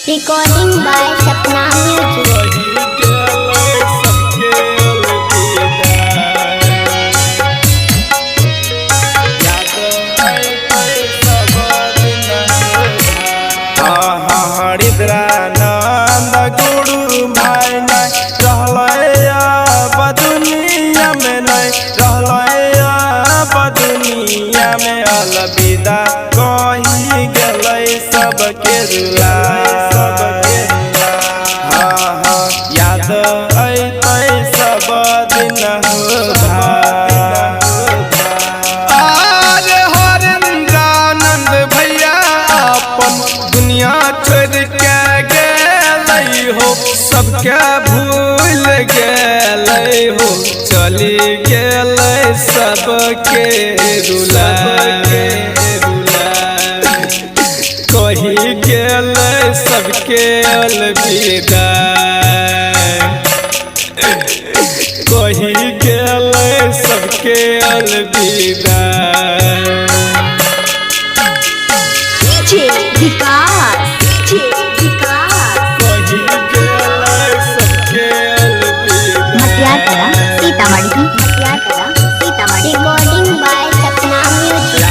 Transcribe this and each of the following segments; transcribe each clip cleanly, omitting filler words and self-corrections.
Recording by Sapna Music. Nand गुरु भाई नहीं रहल दुनिया में, नहीं रहल दुनिया में। अलविदा कही गल सबके रुला, याद अतै सब दिन हरेंद्रानंद भैया अपन दुनिया छोड़ के गेलै हो, सबके भूल गेलै हो। चली गेलै सबके रुला, कही गेलै सबके अलविदा, कही गेलै सबके अलविदा। DJ Vikas, DJ Vikas. कही गेलै सबके अलविदा। मटियारकला Sitamarhi, मटियारकला Sitamarhi. Recording by Sapna Music.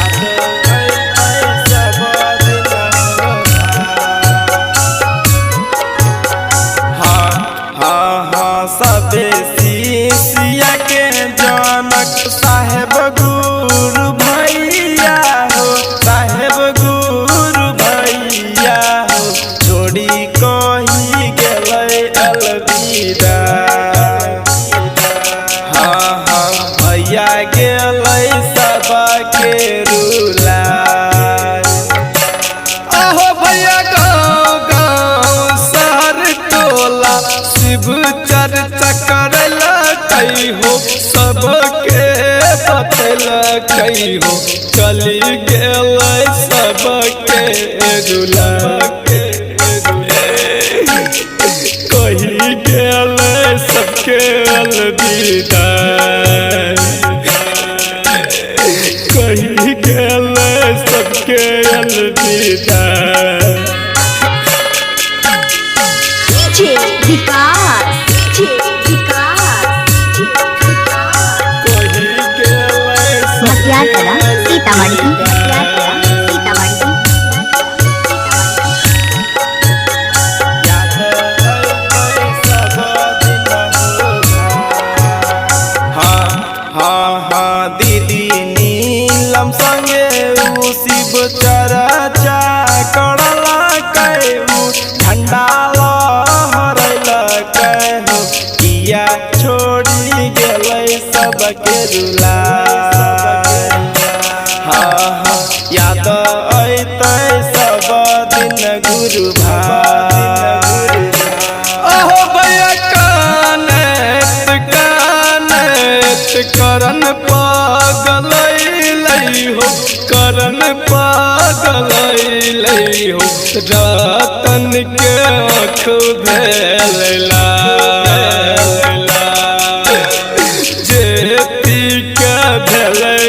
सबे शिष्य के जनक साहेब गुरु भैया हो, साहेब गुरु भैया हो। छोड़ी कही गेलै अलविदा, भैया गेलै सबके रुला। आहो भैया गाँव गाँव शहर टोला शिव चर्चा करलकै हो, सबके बतलकै हो। चली गेलै सबके रुला, कही गेलै सबके अलविदा, कही गेलै सबके अलविदा। DJ Vikas, DJ Vikas. कही गेलै मटियारकला सीतामढ़ी, मटियारकला सीतामढ़ी। दीदी नीलम संगे उ शिव चर्चा करलकै उ, झंडा लहरलकै हो। किया छोड़ी गेलै सबके रुला, याद अतै सब दिन गुरु भाई। अहो भैया कानत कानत करन पागलै हो, करन पागलै हो। रतन के आँख भेलला, जेती के भेलै